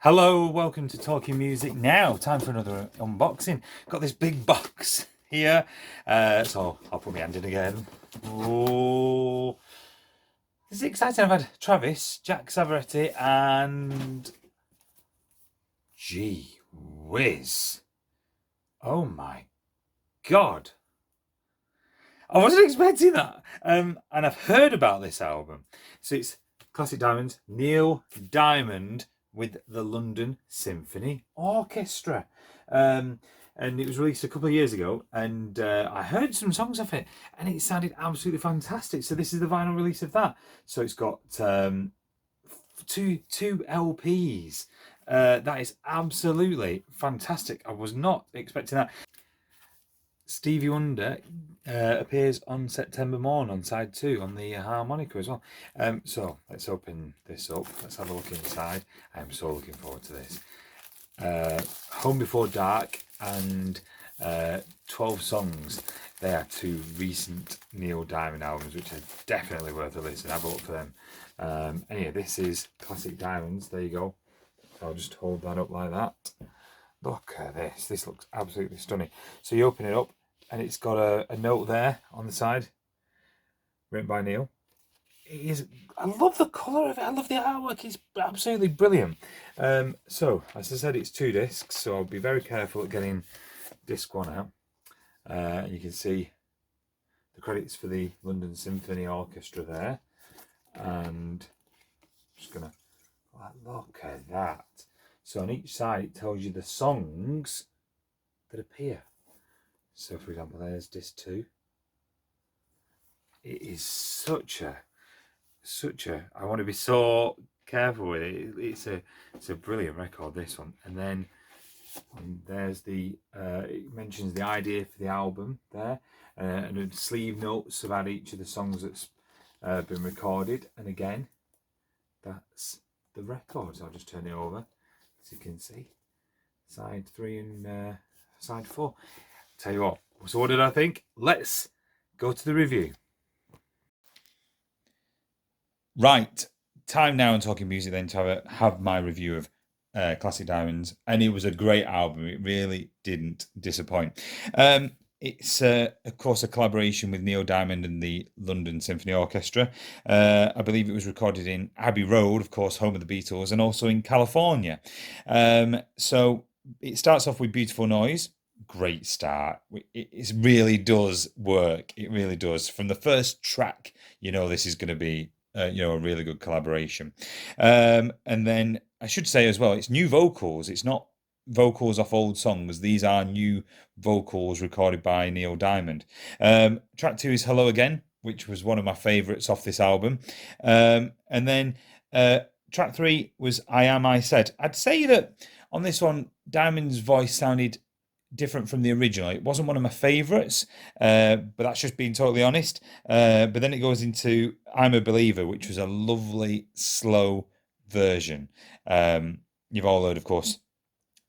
Hello, welcome to Talking Music Now. Time for another unboxing. Got this big box here, so I'll put my hand in again. Oh, this is exciting. I've had Travis, Jack Savaretti, and gee whiz! Oh my god! I wasn't expecting that. And I've heard about this album. So it's Classic Diamonds, Neil Diamond with the London Symphony Orchestra. And it was released a couple of years ago, and I heard some songs of it, and it sounded absolutely fantastic. So this is the vinyl release of that. So it's got two LPs. That is absolutely fantastic. I was not expecting that. Stevie Wonder appears on September Morn on side 2 on the harmonica as well. So let's open this up. Let's have a look inside. I'm so looking forward to this. Home Before Dark and 12 Songs. They are two recent Neil Diamond albums, which are definitely worth a listen. Have a look for them. Anyway, this is Classic Diamonds. There you go. I'll just hold that up like that. Look at this. This looks absolutely stunning. So you open it up, and it's got a note there on the side, written by Neil. It is. I love the colour of it. I love the artwork. It's absolutely brilliant. So, as I said, it's 2 discs, so I'll be very careful at getting disc 1 out. You can see the credits for the London Symphony Orchestra there. And I'm just going to... Look at that. So on each side it tells you the songs that appear. So for example, there's disc 2. It is such a I want to be so careful with it. It's a brilliant record, this one. And then there's the it mentions the idea for the album there, and the sleeve notes about each of the songs that's been recorded. And again, that's the records. I'll just turn it over. As you can see, side 3 and side 4. Tell you what, so what did I think? Let's go to the review. Right, time now on Talking Music then to have my review of Classic Diamonds, and it was a great album. It really didn't disappoint. It's, of course, a collaboration with Neil Diamond and the London Symphony Orchestra. I believe it was recorded in Abbey Road, of course, home of the Beatles, and also in California. So it starts off with Beautiful Noise. Great start. It really does work. It really does. From the first track, you know this is going to be a really good collaboration. And then I should say as well, it's new vocals. It's not vocals off old songs. These are new vocals recorded by Neil Diamond. Track 2 is Hello Again, which was one of my favourites off this album. And then track 3 was I Am I Said. I'd say that on this one, Diamond's voice sounded different from the original. It wasn't one of my favourites, but that's just being totally honest. But then it goes into I'm a Believer, which was a lovely, slow version. You've all heard, of course,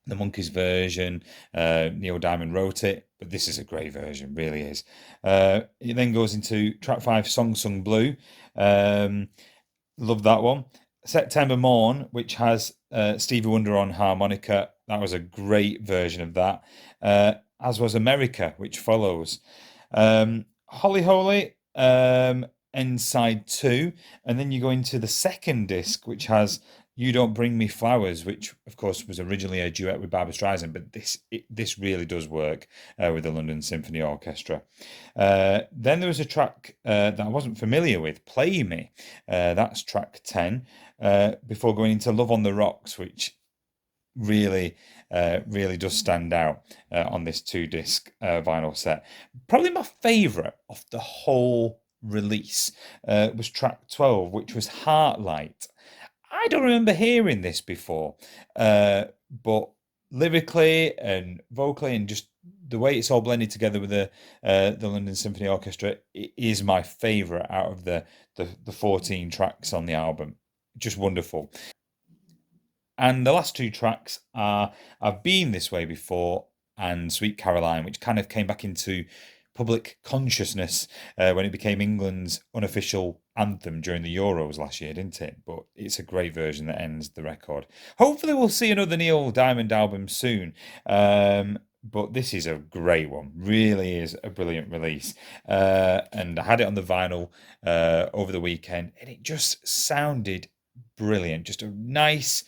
the Monkees version. Neil Diamond wrote it, but this is a great version, really is. It then goes into track 5, Song Sung Blue. Love that one. September Morn, which has Stevie Wonder on harmonica. That was a great version of that. As was America, which follows. Holly Holy, and side 2. And then you go into the second disc, which has You Don't Bring Me Flowers, which of course was originally a duet with Barbra Streisand, but this really does work with the London Symphony Orchestra. Then there was a track that I wasn't familiar with, Play Me. That's track 10, before going into Love on the Rocks, which really does stand out on this 2-disc vinyl set. Probably my favourite of the whole release was track 12, which was Heartlight. I don't remember hearing this before, but lyrically and vocally and just the way it's all blended together with the London Symphony Orchestra, it is my favourite out of the 14 tracks on the album. Just wonderful. And the last 2 tracks are I've Been This Way Before and Sweet Caroline, which kind of came back into public consciousness when it became England's unofficial anthem during the Euros last year, didn't it? But it's a great version that ends the record. Hopefully, we'll see another Neil Diamond album soon. But this is a great one. Really is a brilliant release. And I had it on the vinyl over the weekend, and it just sounded brilliant. Just a nice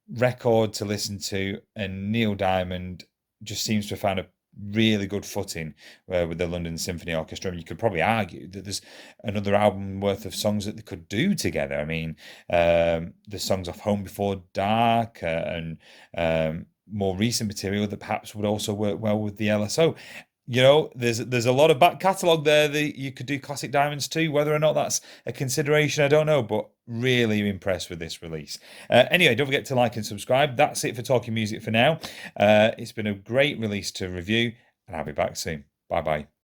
record to listen to. And Neil Diamond just seems to have found a really good footing with the London Symphony Orchestra. And you could probably argue that there's another album worth of songs that they could do together. I mean, the songs off Home Before Dark and more recent material that perhaps would also work well with the LSO. You know, there's a lot of back catalogue there that you could do Classic Diamonds too. Whether or not that's a consideration, I don't know, but really impressed with this release. Anyway, don't forget to like and subscribe. That's it for Talking Music for now. It's been a great release to review, and I'll be back soon. Bye bye.